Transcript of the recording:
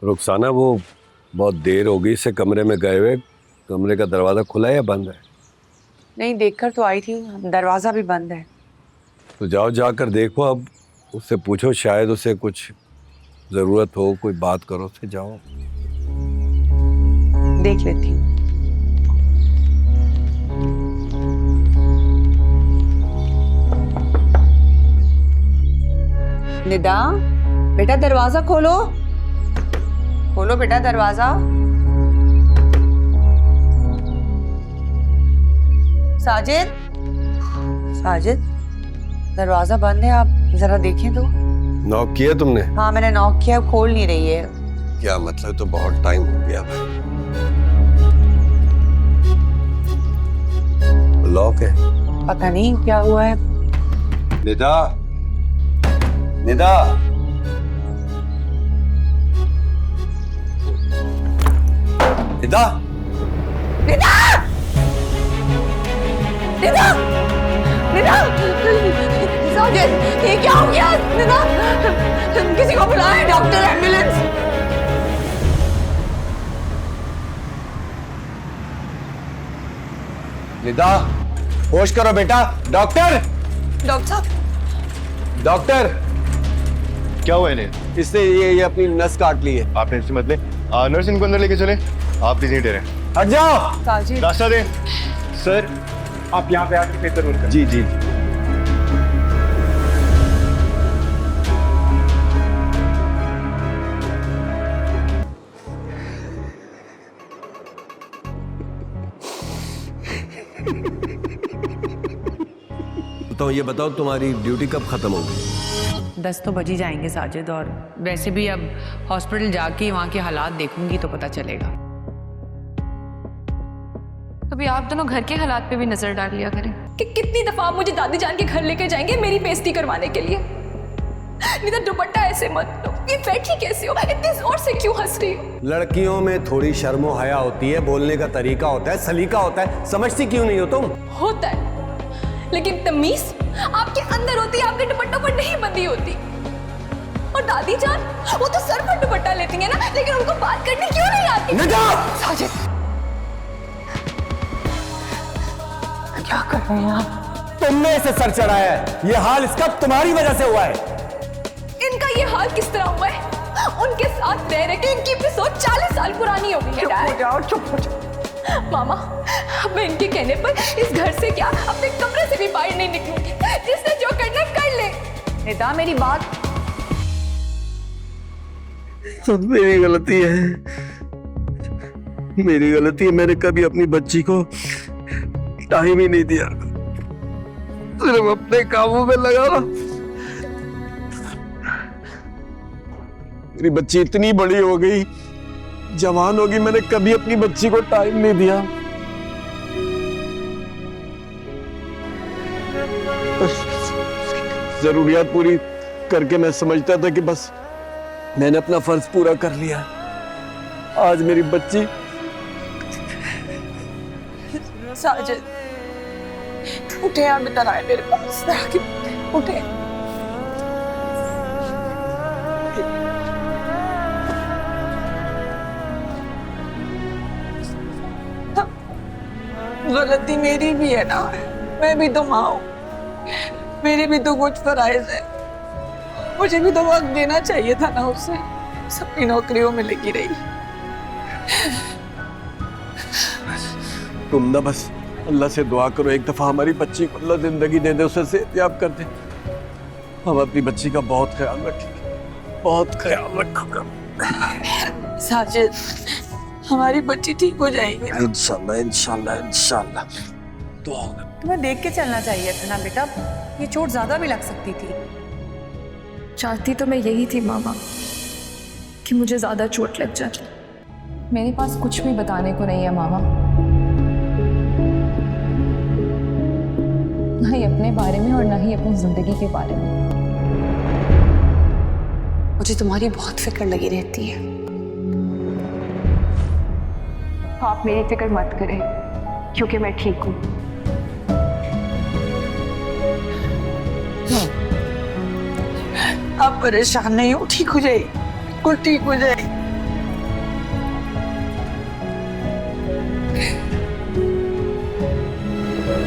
रुखसाना, वो बहुत देर हो गई इससे कमरे में गए हुए। कमरे का दरवाजा खुला है या बंद है? नहीं, देखकर तो आई थी, दरवाजा भी बंद है। तो जाओ, जाकर देखो। अब उससे पूछो, शायद उसे कुछ जरूरत हो, कोई बात करो उससे। जाओ देख लेती हूँ। निदा, बेटा दरवाजा खोलो। खोलो बेटा दरवाजा। साजिद, साजिद, दरवाजा बंद है, आप जरा देखें तो। नॉक किया तुमने? हाँ, मैंने नॉक किया, खोल नहीं रही है। क्या मतलब? तो बहुत टाइम हो गया भाई। लॉक है। पता नहीं क्या हुआ है। निदा, निदा, निदा, निदा, निदा, निदा, साजिद, ये क्या हो गया? निदा, किसी को बुलाए, डॉक्टर, एम्बुलेंस। निदा, होश करो बेटा। डॉक्टर, डॉक्टर साहब। डॉक्टर, क्या हुआ इन्हें? इसने ये अपनी नस काट ली है। आप टेंशन मत ले, नर्स इनको अंदर लेके चले। आप प्लीज नहीं डरे। हट जाओ। साजिद, रास्ता दे। सर, आप यहाँ पे आके पेपर रोल करें। जी जी। तो ये बताओ, तुम्हारी ड्यूटी कब खत्म होगी? 10 तो बज ही जाएंगे साजिद, और वैसे भी अब हॉस्पिटल जाके वहाँ के हालात देखूंगी तो पता चलेगा। कभी आप दोनों घर के हालात पे भी नजर डाल लिया करें कि कितनी दफा आप मुझे दादी जान के घर लेके जाएंगे मेरी बेइज्जती करवाने के लिए। निदा, दुपट्टा ऐसे मत लो। ये बैठी कैसे हो? इतनी जोर से क्यों हंस रही हो? लड़कियों में थोड़ी शर्मो हया होती है, बोलने का तरीका होता है, सलीका होता है। समझती क्यों नहीं हो तुम? होता है, लेकिन तमीज आपके अंदर होती है, आपके दुपट्टों पर नहीं बंधी होती। और दादी जान, वो तो सर पर दुपट्टा लेती है ना, लेकिन उनको बात करनी क्यों नहीं आती? साजिद, क्या कर रहे हैं आप? तुमने इसे सर चढ़ाया है। ये हाल इसका तुम्हारी वजह से हुआ है। इनका ये हाल किस तरह हुआ है? उनके साथ रह रहे कि इनकी एपिसोड 40 साल पुरानी हो गई है। चुप हो जाओ, चुप हो जाओ। मामा, अब मैं इनके कहने पर इस घर से क्या अपने कमरे से भी बाहर नहीं निकलूंगी। जिसने जो करना कर ले। निदा, मेरी बात। सब मेरी गलती है, मेरी गलती है। मैंने कभी अपनी बच्ची को टाइम ही नहीं दिया, सिर्फ अपने कामों में लगा रहा। मेरी बच्ची इतनी बड़ी हो गई, जवान होगी, मैंने कभी अपनी बच्ची को टाइम नहीं दिया। जरूरियात पूरी करके मैं समझता था कि बस मैंने अपना फर्ज पूरा कर लिया। आज मेरी बच्ची। साजिद, उठे, आप इधर आए मेरे पास। उठे। गलती मेरी भी है ना, मैं भी तो माँ हूँ, मेरी भी तो कुछ फराइज है। मुझे भी तो वक्त देना चाहिए था ना उसे। सबकी नौकरियों में लगी रही। तुम ना बस अल्लाह से दुआ करो, एक दफा हमारी बच्ची को अल्लाह जिंदगी दे दे, उसे सेहतयाब कर दे। हम अपनी बच्ची का बहुत ख्याल रखेंगे, बहुत ख्याल रखूंगा। साजिद, हमारी बच्ची ठीक हो जाएगी। इंशाल्लाह, इंशाल्लाह, इंशाल्लाह। दुआ होगा। तुम्हें देख के चलना चाहिए था ना बेटा, ये चोट ज्यादा भी लग सकती थी। चाहती तो मैं यही थी मामा, कि मुझे ज्यादा चोट लग जाए। मेरे पास कुछ भी बताने को नहीं है मामा, ना ही अपने बारे में और ना ही अपनी जिंदगी के बारे में। मुझे तुम्हारी बहुत फिक्र लगी रहती है। आप मेरी फिक्र मत करें, क्योंकि मैं ठीक हूँ। आप परेशान नहीं हो, ठीक हो जाएगी, बिल्कुल ठीक हो जाएगी।